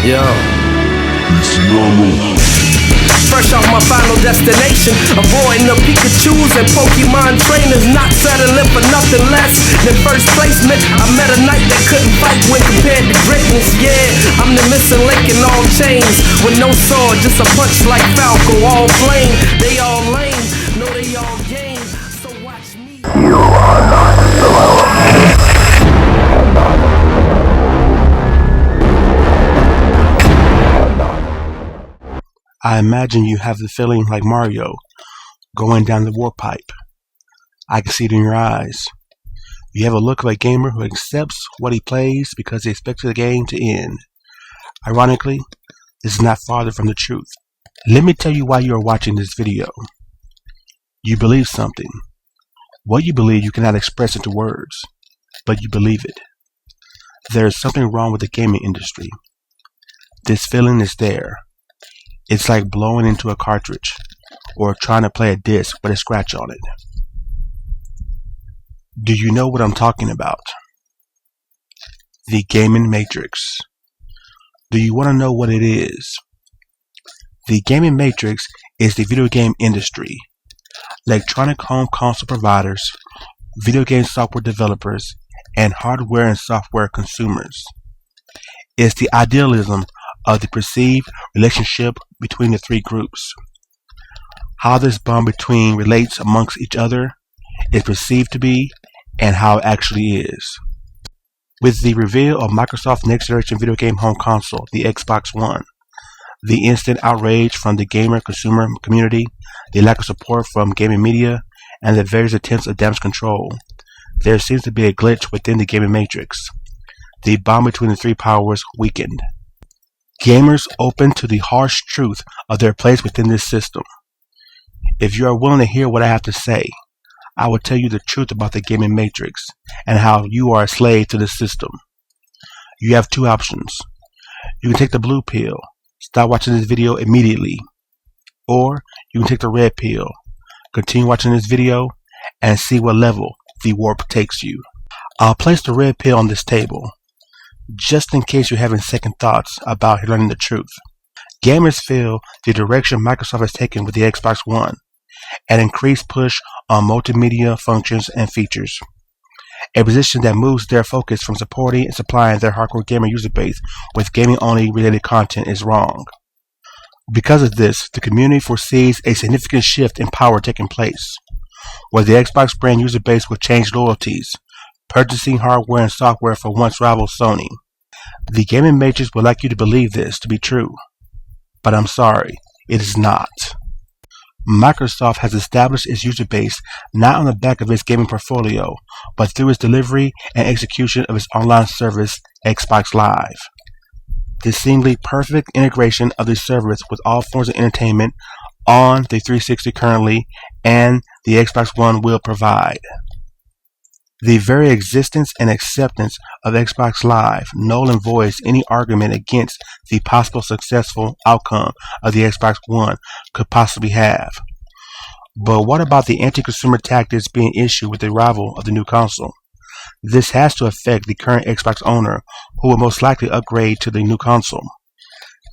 Yo. Fresh off my final destination, avoiding the Pikachus and Pokemon trainers, not settling for nothing less than first placement. I met a knight that couldn't fight when compared to greatness. Yeah, I'm the missing link in all chains, with no sword, just a punch like Falco. All flame, they all lame, no they all game. So watch me. You are not alone. I imagine you have the feeling like Mario, going down the warp pipe. I can see it in your eyes. You have a look of a gamer who accepts what he plays because he expects the game to end. Ironically, this is not farther from the truth. Let me tell you why you are watching this video. You believe something. What you believe you cannot express into words, but you believe it. There is something wrong with the gaming industry. This feeling is there. It's like blowing into a cartridge, or trying to play a disc with a scratch on it. Do you know what I'm talking about? The gaming matrix. Do you want to know what it is? The gaming matrix is the video game industry. Electronic home console providers, video game software developers, and hardware and software consumers. It's the idealism of the perceived relationship between the three groups. How this bond between relates amongst each other is perceived to be, and how it actually is. With the reveal of Microsoft's next generation video game home console, the Xbox One, the instant outrage from the gamer consumer community, the lack of support from gaming media, and the various attempts at damage control, there seems to be a glitch within the gaming matrix. The bond between the three powers weakened. Gamers open to the harsh truth of their place within this system. If you are willing to hear what I have to say, I will tell you the truth about the gaming matrix and how you are a slave to the system. You have two options. You can take the blue pill, stop watching this video immediately, or you can take the red pill, continue watching this video, and see what level the warp takes you. I'll place the red pill on this table, just in case you're having second thoughts about learning the truth. Gamers feel the direction Microsoft has taken with the Xbox One, an increased push on multimedia functions and features, a position that moves their focus from supporting and supplying their hardcore gamer user base with gaming-only related content is wrong. Because of this, the community foresees a significant shift in power taking place, where the Xbox brand user base will change loyalties, purchasing hardware and software for once rival Sony. The gaming matrix would like you to believe this to be true, but I'm sorry, it is not. Microsoft has established its user base not on the back of its gaming portfolio, but through its delivery and execution of its online service, Xbox Live. The seemingly perfect integration of the service with all forms of entertainment on the 360 currently and the Xbox One will provide. The very existence and acceptance of Xbox Live null and voids any argument against the possible successful outcome of the Xbox One could possibly have. But what about the anti-consumer tactics being issued with the arrival of the new console? This has to affect the current Xbox owner, who will most likely upgrade to the new console.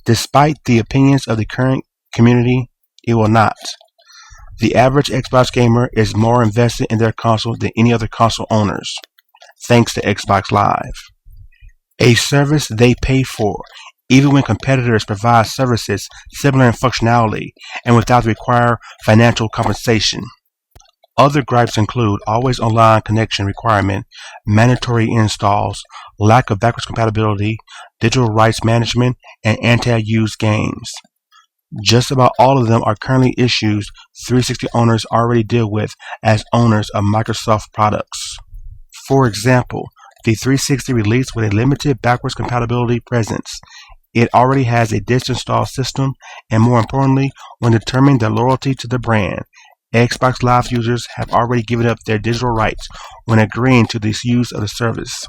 Despite the opinions of the current community, it will not. The average Xbox gamer is more invested in their console than any other console owners, thanks to Xbox Live, a service they pay for, even when competitors provide services similar in functionality and without the required financial compensation. Other gripes include always online connection requirement, mandatory installs, lack of backwards compatibility, digital rights management, and anti-use games. Just about all of them are currently issues 360 owners already deal with as owners of Microsoft products. For example, the 360 released with a limited backwards compatibility presence. It already has a disk install system, and more importantly, when determining their loyalty to the brand, Xbox Live users have already given up their digital rights when agreeing to this use of the service.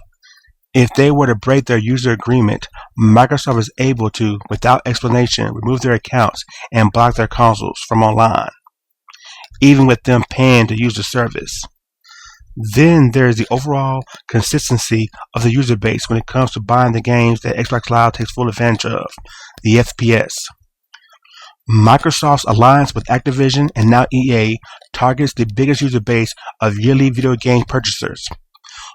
If they were to break their user agreement, Microsoft is able to, without explanation, remove their accounts and block their consoles from online, even with them paying to use the service. Then there is the overall consistency of the user base when it comes to buying the games that Xbox Live takes full advantage of, the FPS. Microsoft's alliance with Activision and now EA targets the biggest user base of yearly video game purchasers,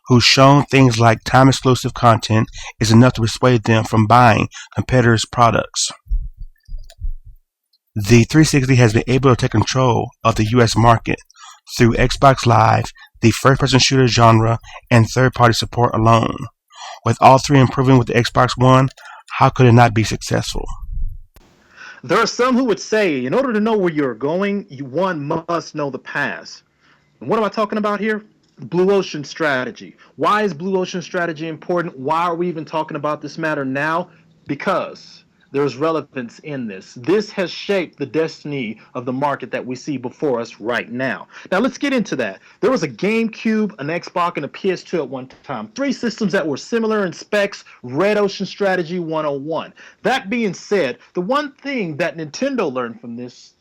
who's shown things like time-exclusive content is enough to persuade them from buying competitors' products. The 360 has been able to take control of the US market through Xbox Live, the first-person shooter genre, and third-party support alone. With all three improving with the Xbox One, how could it not be successful? There are some who would say, in order to know where you're going, one must know the past. And what am I talking about here? Blue Ocean strategy. Why is Blue Ocean strategy important? Why are we even talking about this matter now? Because there's relevance in this. This has shaped the destiny of the market that we see before us right now. Now let's get into that. There was a GameCube, an Xbox, and a PS2 at one time. Three systems that were similar in specs. Red Ocean Strategy 101. That being said, the one thing that Nintendo learned from this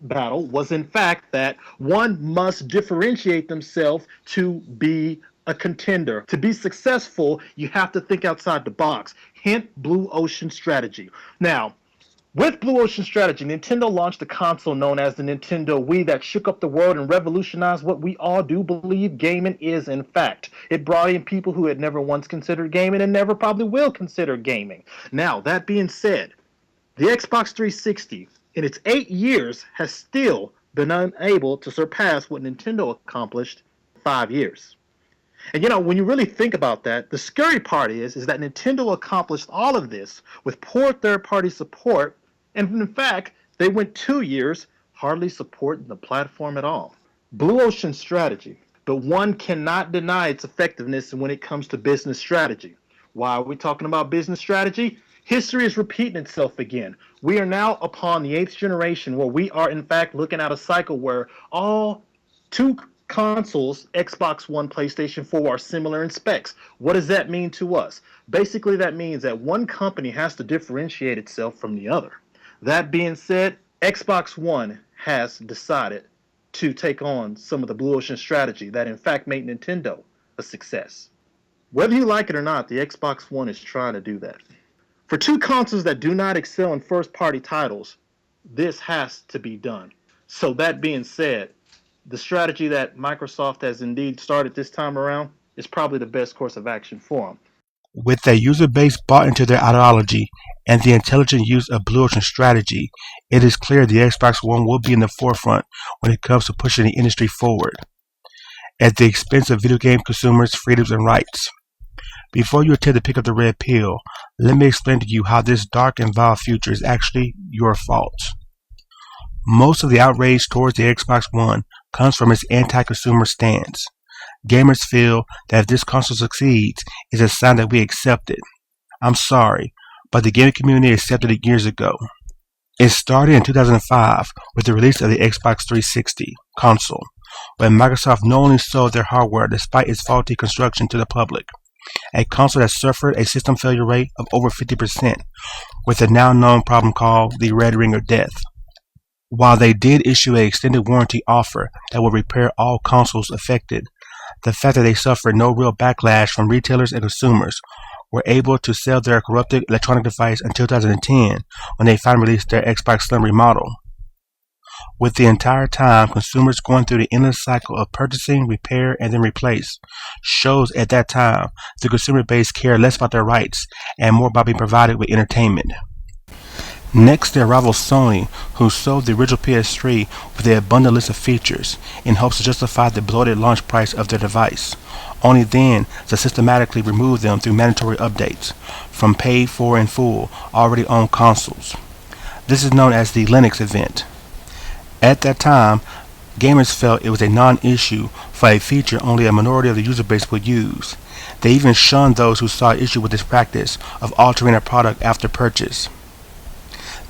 battle was in fact that one must differentiate themselves to be a contender. To be successful, you have to think outside the box. Hint, Blue Ocean strategy. Now, with Blue Ocean strategy, Nintendo launched a console known as the Nintendo Wii that shook up the world and revolutionized what we all do believe gaming is in fact. It brought in people who had never once considered gaming and never probably will consider gaming. Now, that being said, the Xbox 360 in its 8 years has still been unable to surpass what Nintendo accomplished in 5 years. And you know, when you really think about that, the scary part is that Nintendo accomplished all of this with poor third-party support, and in fact, they went 2 years hardly supporting the platform at all. Blue Ocean strategy, but one cannot deny its effectiveness when it comes to business strategy. Why are we talking about business strategy? History is repeating itself again. We are now upon the 8th generation where we are in fact looking at a cycle where all two consoles, Xbox One, PlayStation 4, are similar in specs. What does that mean to us? Basically, that means that one company has to differentiate itself from the other. That being said, Xbox One has decided to take on some of the Blue Ocean strategy that in fact made Nintendo a success. Whether you like it or not, the Xbox One is trying to do that. For two consoles that do not excel in first-party titles, this has to be done. So that being said, the strategy that Microsoft has indeed started this time around is probably the best course of action for them. With their user base bought into their ideology and the intelligent use of Blue Ocean strategy, it is clear the Xbox One will be in the forefront when it comes to pushing the industry forward, at the expense of video game consumers' freedoms and rights. Before you attempt to pick up the red pill, let me explain to you how this dark and vile future is actually your fault. Most of the outrage towards the Xbox One comes from its anti-consumer stance. Gamers feel that if this console succeeds, it's a sign that we accept it. I'm sorry, but the gaming community accepted it years ago. It started in 2005 with the release of the Xbox 360 console, when Microsoft knowingly sold their hardware despite its faulty construction to the public. A console that suffered a system failure rate of over 50%, with a now known problem called the Red Ring of Death. While they did issue an extended warranty offer that would repair all consoles affected, the fact that they suffered no real backlash from retailers and consumers were able to sell their corrupted electronic device until 2010 when they finally released their Xbox Slim remodel. With the entire time consumers going through the endless cycle of purchasing, repair, and then replace, shows at that time the consumer base cared less about their rights and more about being provided with entertainment. Next, their rival Sony, who sold the original PS3 with their abundant list of features in hopes to justify the bloated launch price of their device, only then to systematically remove them through mandatory updates from paid for in full already owned consoles. This is known as the Linux event. At that time, gamers felt it was a non-issue for a feature only a minority of the user base would use. They even shunned those who saw issue with this practice of altering a product after purchase.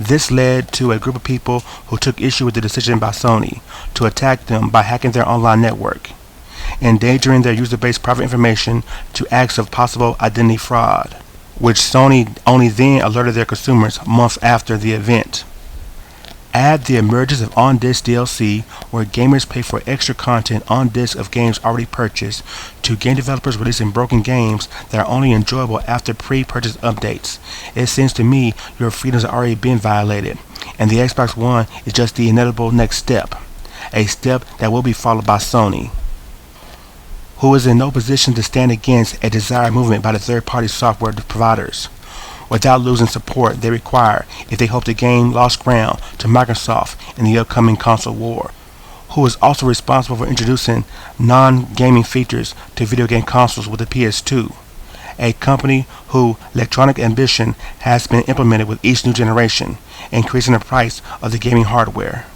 This led to a group of people who took issue with the decision by Sony to attack them by hacking their online network, endangering their user base private information to acts of possible identity fraud, which Sony only then alerted their consumers months after the event. Add the emergence of on-disc DLC, where gamers pay for extra content on disc of games already purchased, to game developers releasing broken games that are only enjoyable after pre-purchase updates. It seems to me your freedoms are already being violated, and the Xbox One is just the inevitable next step, a step that will be followed by Sony, who is in no position to stand against a desired movement by the third-party software providers, without losing support they require if they hope to gain lost ground to Microsoft in the upcoming console war, who is also responsible for introducing non-gaming features to video game consoles with the PS2, a company whose electronic ambition has been implemented with each new generation, increasing the price of the gaming hardware.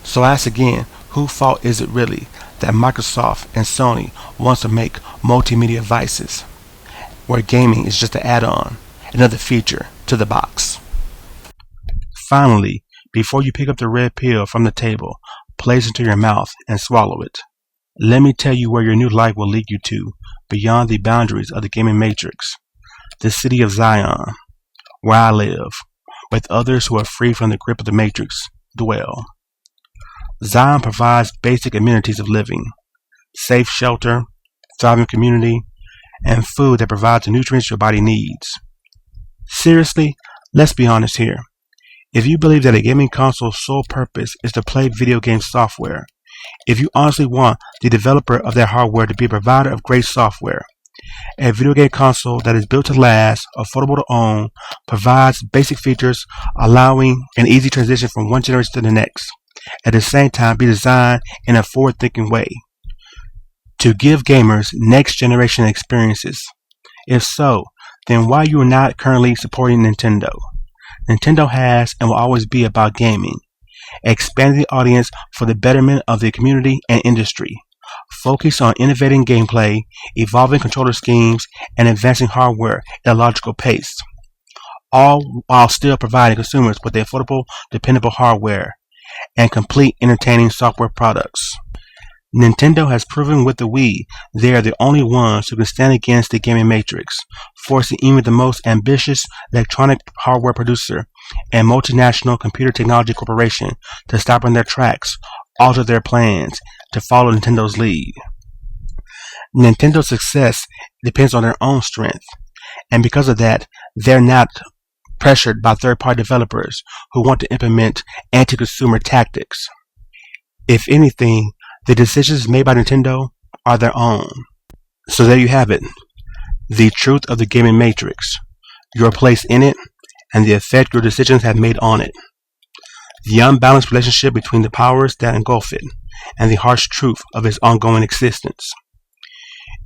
So I ask again, whose fault is it really that Microsoft and Sony wants to make multimedia devices, where gaming is just an add-on, another feature to the box? Finally, before you pick up the red pill from the table, place it into your mouth and swallow it. Let me tell you where your new life will lead you to, beyond the boundaries of the gaming matrix. The city of Zion, where I live, with others who are free from the grip of the matrix, dwell. Zion provides basic amenities of living: safe shelter, thriving community, and food that provides the nutrients your body needs. Seriously, let's be honest here. If you believe that a gaming console's sole purpose is to play video game software, if you honestly want the developer of that hardware to be a provider of great software, a video game console that is built to last, affordable to own, provides basic features, allowing an easy transition from one generation to the next, at the same time be designed in a forward-thinking way to give gamers next-generation experiences. If so, then why you are not currently supporting Nintendo? Nintendo has and will always be about gaming, expanding the audience for the betterment of the community and industry, focus on innovating gameplay, evolving controller schemes, and advancing hardware at a logical pace, all while still providing consumers with affordable, dependable hardware and complete entertaining software products. Nintendo has proven with the Wii they are the only ones who can stand against the gaming matrix, forcing even the most ambitious electronic hardware producer and multinational computer technology corporation to stop in their tracks, alter their plans to follow Nintendo's lead. Nintendo's success depends on their own strength, and because of that, they're not pressured by third-party developers who want to implement anti-consumer tactics. If anything, the decisions made by Nintendo are their own. So there you have it, the truth of the gaming matrix, your place in it, and the effect your decisions have made on it. The unbalanced relationship between the powers that engulf it, and the harsh truth of its ongoing existence.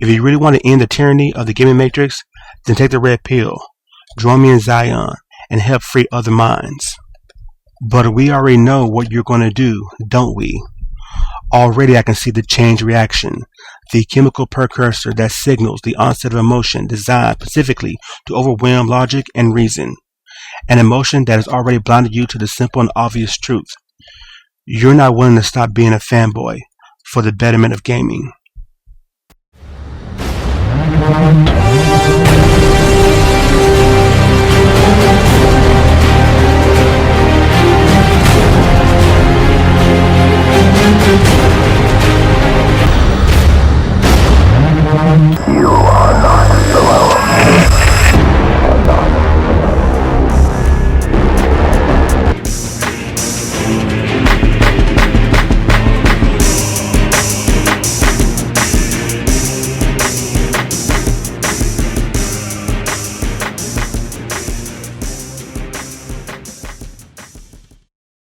If you really want to end the tyranny of the gaming matrix, then take the red pill, join me in Zion, and help free other minds. But we already know what you're going to do, don't we? Already I can see the chain reaction, the chemical precursor that signals the onset of emotion designed specifically to overwhelm logic and reason. An emotion that has already blinded you to the simple and obvious truth. You're not willing to stop being a fanboy for the betterment of gaming.